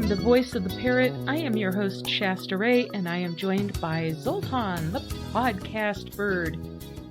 the voice of the parrot. I am your host, Shasta Ray, and I am joined by Zoltan, the podcast bird,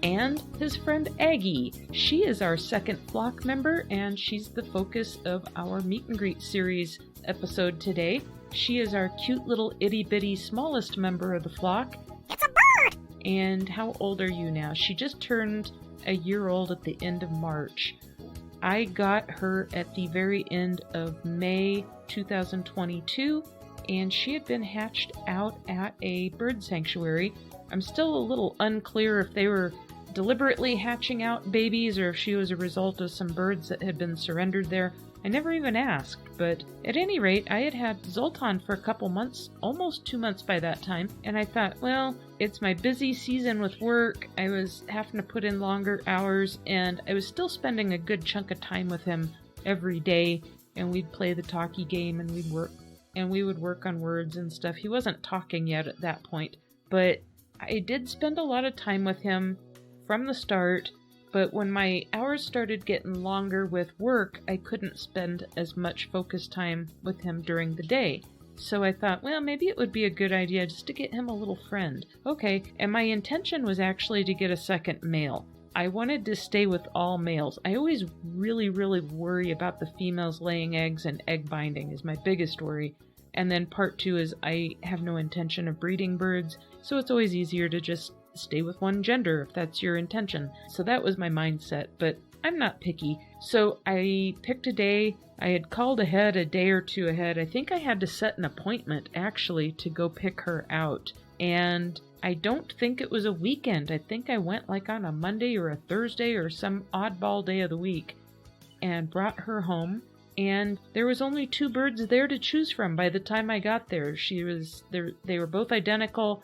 and his friend Aggie. She is our second flock member, and she's the focus of our meet and greet series episode today. She is our cute little itty-bitty smallest member of the flock. It's a bird! And how old are you now? She just turned a year old at the end of March. I got her at the very end of May 2022, and she had been hatched out at a bird sanctuary. I'm still a little unclear if they were deliberately hatching out babies or if she was a result of some birds that had been surrendered there. I never even asked, but at any rate, I had Zoltan for a couple months, almost 2 months by that time, and I thought, well, it's my busy season with work. I was having to put in longer hours, and I was still spending a good chunk of time with him every day, and we'd play the talkie game, and we would work on words and stuff. He wasn't talking yet at that point, but I did spend a lot of time with him from the start. But when my hours started getting longer with work, I couldn't spend as much focus time with him during the day. So I thought, well, maybe it would be a good idea just to get him a little friend. Okay, and my intention was actually to get a second male. I wanted to stay with all males. I always really worry about the females laying eggs, and egg binding is my biggest worry. And then part two is I have no intention of breeding birds, so it's always easier to just stay with one gender if that's your intention. So that was my mindset, but I'm not picky. So I picked a day. I had called ahead a day or two ahead. I think I had to set an appointment actually to go pick her out. And I don't think it was a weekend. I think I went like on a Monday or a Thursday or some oddball day of the week and brought her home. And there was only 2 birds there to choose from by the time I got there. They were both identical.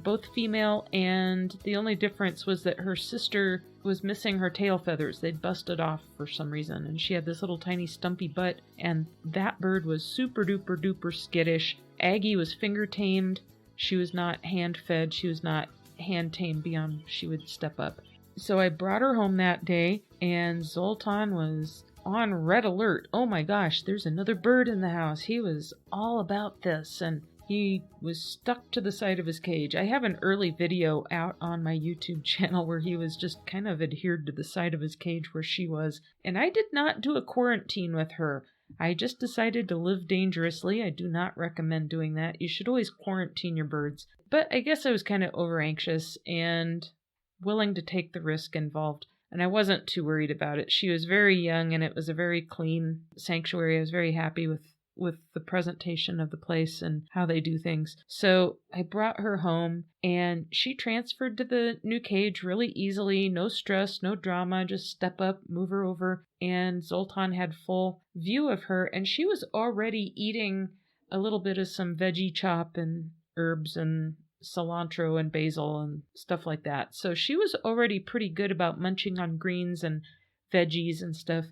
Both female, and the only difference was that her sister was missing her tail feathers. They'd busted off for some reason, and she had this little tiny stumpy butt, and that bird was super duper duper skittish. Aggie was finger tamed. She was not hand fed. She was not hand tamed beyond she would step up. So I brought her home that day, and Zoltan was on red alert. Oh my gosh, there's another bird in the house. He was all about this, and he was stuck to the side of his cage. I have an early video out on my YouTube channel where he was just kind of adhered to the side of his cage where she was. And I did not do a quarantine with her. I just decided to live dangerously. I do not recommend doing that. You should always quarantine your birds. But I guess I was kind of over anxious and willing to take the risk involved. And I wasn't too worried about it. She was very young and it was a very clean sanctuary. I was very happy with the presentation of the place and how they do things. So I brought her home and she transferred to the new cage really easily. No stress, no drama, just step up, move her over. And Zoltan had full view of her, and she was already eating a little bit of some veggie chop and herbs and cilantro and basil and stuff like that. So she was already pretty good about munching on greens and veggies and stuff.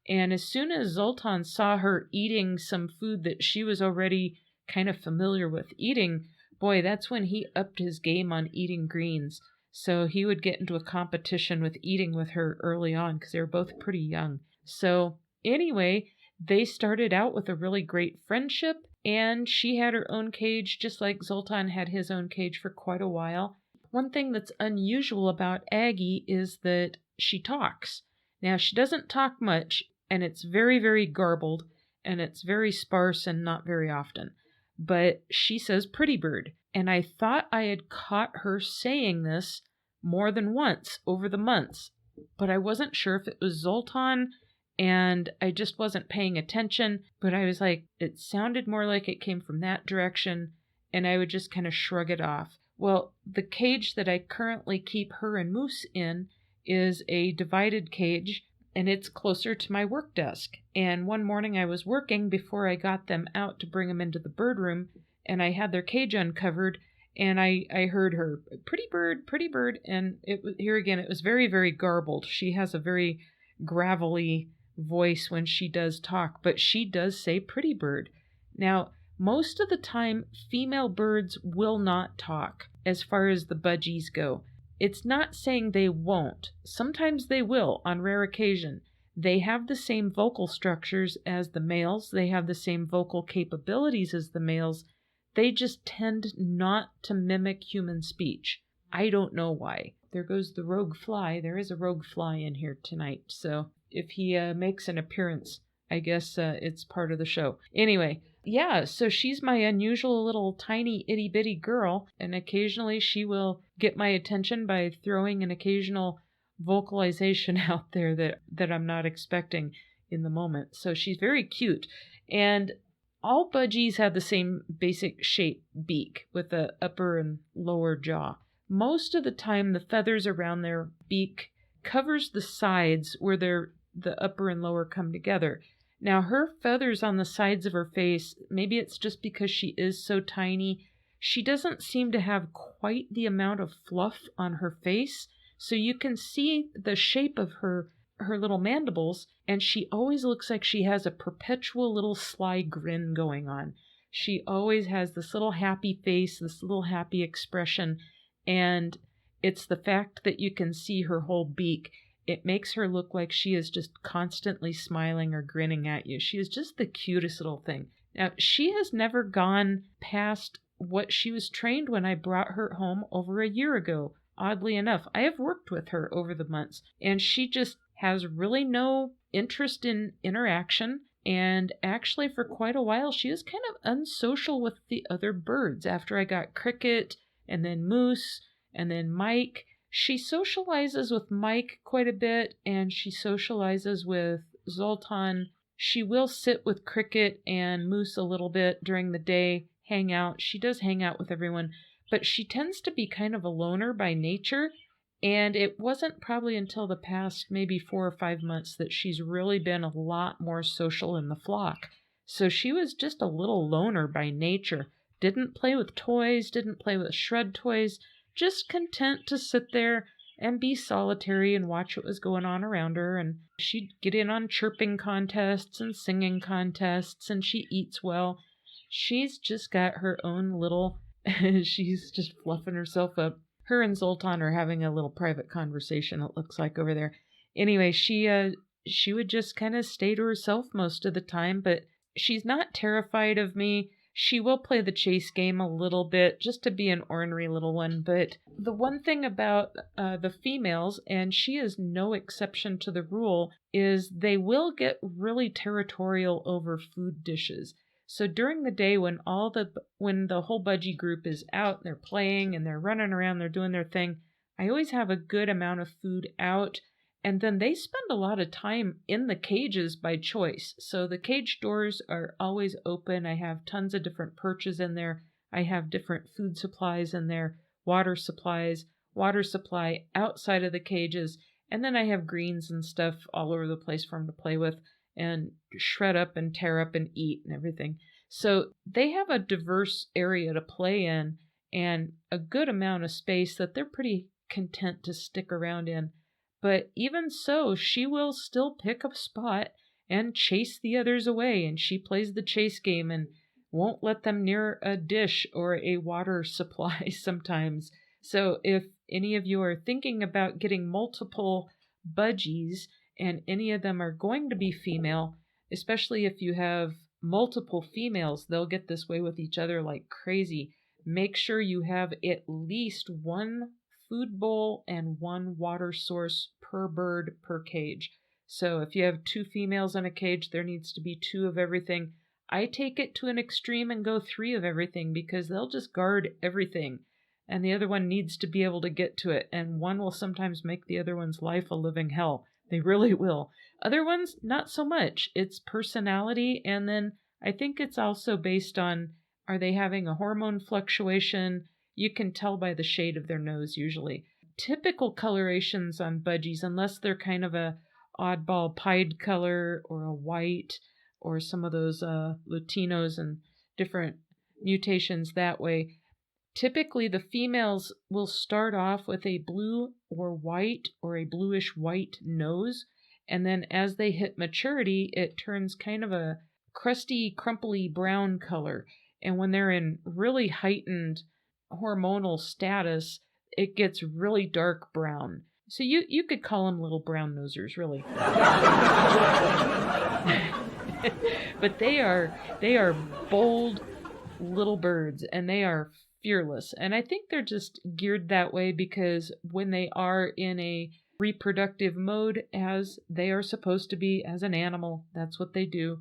And as soon as Zoltan saw her eating some food that she was already kind of familiar with eating, boy, that's when he upped his game on eating greens. So he would get into a competition with eating with her early on because they were both pretty young. So anyway, they started out with a really great friendship, and she had her own cage just like Zoltan had his own cage for quite a while. One thing that's unusual about Aggie is that she talks. Now, she doesn't talk much, and it's very garbled, and it's very sparse and not very often. But she says pretty bird, and I thought I had caught her saying this more than once over the months, but I wasn't sure if it was Zoltan, and I just wasn't paying attention, but I was like, it sounded more like it came from that direction, and I would just kind of shrug it off. Well, the cage that I currently keep her and Moose in is a divided cage, and it's closer to my work desk. And one morning I was working before I got them out to bring them into the bird room, and I had their cage uncovered, and I heard her, pretty bird, and here again, it was very garbled. She has a very gravelly voice when she does talk, but she does say pretty bird. Now, most of the time, female birds will not talk as far as the budgies go. It's not saying they won't. Sometimes they will, on rare occasion. They have the same vocal structures as the males. They have the same vocal capabilities as the males. They just tend not to mimic human speech. I don't know why. There goes the rogue fly. There is a rogue fly in here tonight. So if he makes an appearance, I guess it's part of the show. Anyway, yeah, so she's my unusual little tiny itty bitty girl, and occasionally she will get my attention by throwing an occasional vocalization out there that I'm not expecting in the moment. So she's very cute. And all budgies have the same basic shape beak with the upper and lower jaw. Most of the time the feathers around their beak covers the sides where the upper and lower come together. Now her feathers on the sides of her face, maybe it's just because she is so tiny, she doesn't seem to have quite the amount of fluff on her face. So you can see the shape of her little mandibles, and she always looks like she has a perpetual little sly grin going on. She always has this little happy face, this little happy expression, and it's the fact that you can see her whole beak. It makes her look like she is just constantly smiling or grinning at you. She is just the cutest little thing. Now, she has never gone past what she was trained when I brought her home over a year ago. Oddly enough, I have worked with her over the months, and she just has really no interest in interaction. And actually, for quite a while, she was kind of unsocial with the other birds. After I got Cricket, and then Moose, and then Mike, she socializes with Mike quite a bit, and she socializes with Zoltan. She will sit with Cricket and Moose a little bit during the day, hang out. She does hang out with everyone, but she tends to be kind of a loner by nature, and it wasn't probably until the past maybe 4 or 5 months that she's really been a lot more social in the flock. So she was just a little loner by nature. Didn't play with toys, didn't play with shred toys, just content to sit there and be solitary and watch what was going on around her. And she'd get in on chirping contests and singing contests, and she eats well. She's just got her own little... She's just fluffing herself up. Her and Zoltan are having a little private conversation, it looks like, over there. Anyway, she would just kind of stay to herself most of the time, but she's not terrified of me. She will play the chase game a little bit, just to be an ornery little one. But the one thing about the females, and she is no exception to the rule, is they will get really territorial over food dishes. So during the day when the whole budgie group is out, they're playing and they're running around, they're doing their thing, I always have a good amount of food out. And then they spend a lot of time in the cages by choice. So the cage doors are always open. I have tons of different perches in there. I have different food supplies in there, water supply outside of the cages. And then I have greens and stuff all over the place for them to play with and shred up and tear up and eat and everything. So they have a diverse area to play in and a good amount of space that they're pretty content to stick around in. But even so, she will still pick a spot and chase the others away, and she plays the chase game and won't let them near a dish or a water supply sometimes. So if any of you are thinking about getting multiple budgies, and any of them are going to be female, especially if you have multiple females, they'll get this way with each other like crazy. Make sure you have at least one food bowl and one water source per bird per cage. So if you have 2 females in a cage, there needs to be 2 of everything. I take it to an extreme and go 3 of everything because they'll just guard everything, and the other one needs to be able to get to it, and one will sometimes make the other one's life a living hell. They really will. Other ones, not so much. It's personality, and then I think it's also based on, are they having a hormone fluctuation? You can tell by the shade of their nose usually. Typical colorations on budgies, unless they're kind of a oddball pied color or a white or some of those Latinos and different mutations that way, typically the females will start off with a blue or white or a bluish white nose, and then as they hit maturity, it turns kind of a crusty, crumply brown color. And when they're in really heightened hormonal status, it gets really dark brown. So you could call them little brown nosers, really. But they are bold little birds, and they are fearless. And I think they're just geared that way because when they are in a reproductive mode, as they are supposed to be as an animal, that's what they do.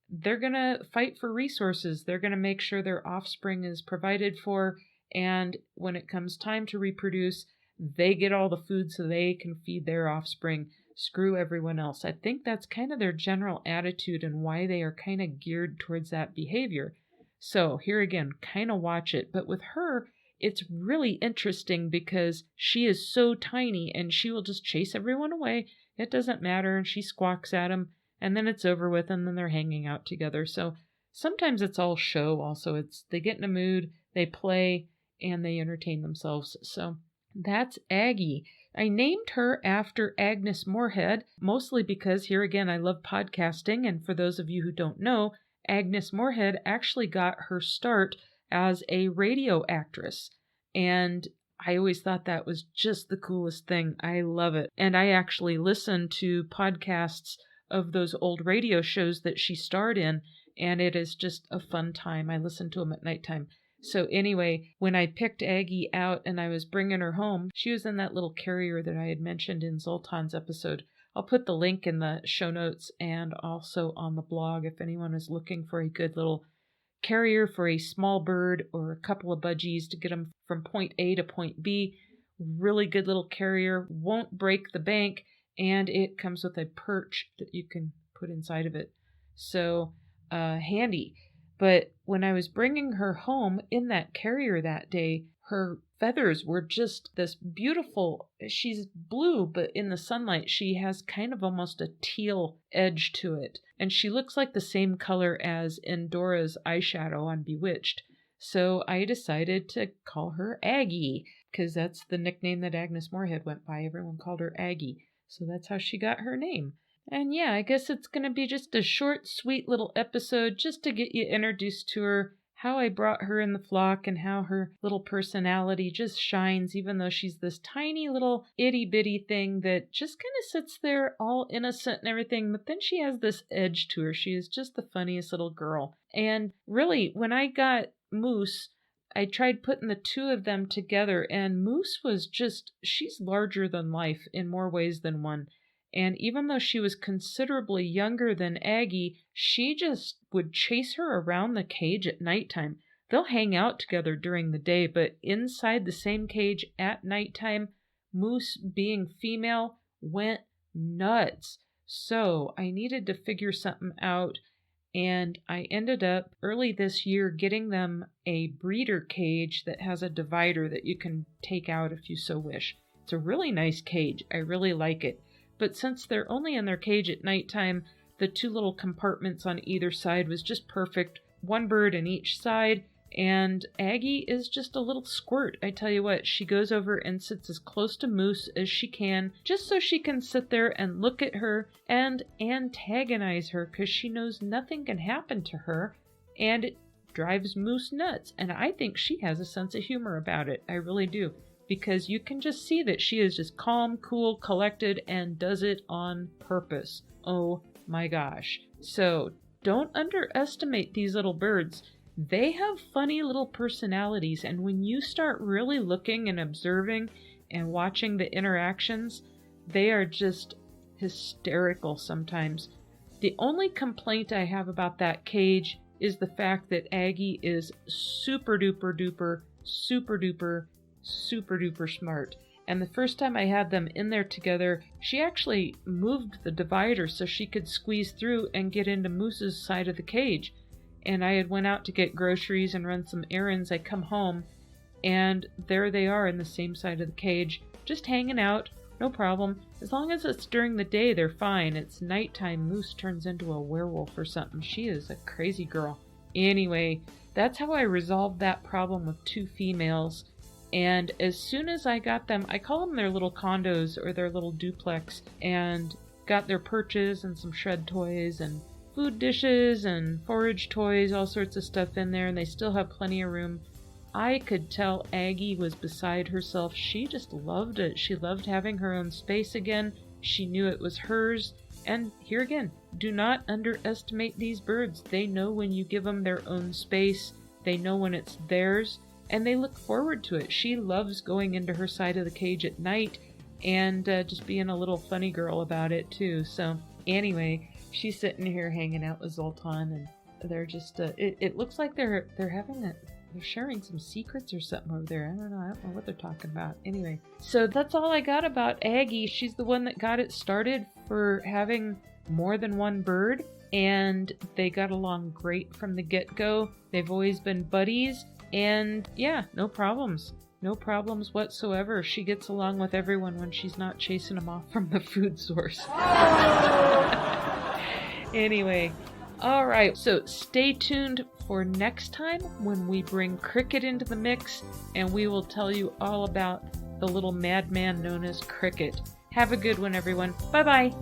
They're going to fight for resources. They're going to make sure their offspring is provided for. And when it comes time to reproduce, they get all the food so they can feed their offspring. Screw everyone else. I think that's kind of their general attitude and why they are kind of geared towards that behavior. So here again, kind of watch it. But with her, it's really interesting because she is so tiny and she will just chase everyone away. It doesn't matter. And she squawks at them. And then it's over with, and then they're hanging out together. So sometimes it's all show also. They get in a mood, they play, and they entertain themselves. So that's Aggie. I named her after Agnes Moorehead, mostly because, here again, I love podcasting. And for those of you who don't know, Agnes Moorehead actually got her start as a radio actress. And I always thought that was just the coolest thing. I love it. And I actually listen to podcasts of those old radio shows that she starred in, and it is just a fun time. I listen to them at nighttime. So anyway, when I picked Aggie out and I was bringing her home, she was in that little carrier that I had mentioned in Zoltan's episode. I'll put the link in the show notes and also on the blog if anyone is looking for a good little carrier for a small bird or a couple of budgies to get them from point A to point B. Really good little carrier, won't break the bank, and it comes with a perch that you can put inside of it. So handy. But when I was bringing her home in that carrier that day, her feathers were just this beautiful, she's blue, but in the sunlight she has kind of almost a teal edge to it. And she looks like the same color as Endora's eyeshadow on Bewitched. So I decided to call her Aggie, because that's the nickname that Agnes Moorehead went by. Everyone called her Aggie. So that's how she got her name. And yeah, I guess it's going to be just a short, sweet little episode just to get you introduced to her, how I brought her in the flock, and how her little personality just shines, even though she's this tiny little itty-bitty thing that just kind of sits there all innocent and everything, but then she has this edge to her. She is just the funniest little girl. And really, when I got Moose, I tried putting the two of them together, and Moose was just, she's larger than life in more ways than one. And even though she was considerably younger than Aggie, she just would chase her around the cage at nighttime. They'll hang out together during the day, but inside the same cage at nighttime, Moose, being female, went nuts. So I needed to figure something out. And I ended up early this year getting them a breeder cage that has a divider that you can take out if you so wish. It's a really nice cage. I really like it. But since they're only in their cage at nighttime, the two little compartments on either side was just perfect. One bird in each side. And Aggie is just a little squirt. I tell you what, she goes over and sits as close to Moose as she can, just so she can sit there and look at her and antagonize her, because she knows nothing can happen to her, and it drives Moose nuts. And I think she has a sense of humor about it. I really do. Because you can just see that she is just calm, cool, collected, and does it on purpose. Oh my gosh. So don't underestimate these little birds. They have funny little personalities, and when you start really looking and observing and watching the interactions, they are just hysterical sometimes. The only complaint I have about that cage is the fact that Aggie is super duper duper, super duper, super duper smart. And the first time I had them in there together, she actually moved the divider so she could squeeze through and get into Moose's side of the cage. And I had went out to get groceries and run some errands. I come home, and there they are in the same side of the cage, just hanging out, no problem. As long as it's during the day, they're fine. It's nighttime, Moose turns into a werewolf or something. She is a crazy girl. Anyway, that's how I resolved that problem with two females. And as soon as I got them, I call them their little condos or their little duplex, and got their perches and some shred toys and food dishes and forage toys, all sorts of stuff in there, and they still have plenty of room. I could tell Aggie was beside herself. She just loved it. She loved having her own space again. She knew it was hers. And here again, do not underestimate these birds. They know when you give them their own space. They know when it's theirs. And they look forward to it. She loves going into her side of the cage at night and just being a little funny girl about it too. So anyway, she's sitting here hanging out with Zoltan, and they're just, it looks like they're sharing some secrets or something over there. I don't know what they're talking about. Anyway, so that's all I got about Aggie. She's the one that got it started for having more than one bird, and they got along great from the get-go. They've always been buddies, and yeah, no problems. No problems whatsoever. She gets along with everyone when she's not chasing them off from the food source. Anyway, alright, so stay tuned for next time when we bring Cricket into the mix, and we will tell you all about the little madman known as Cricket. Have a good one, everyone. Bye-bye.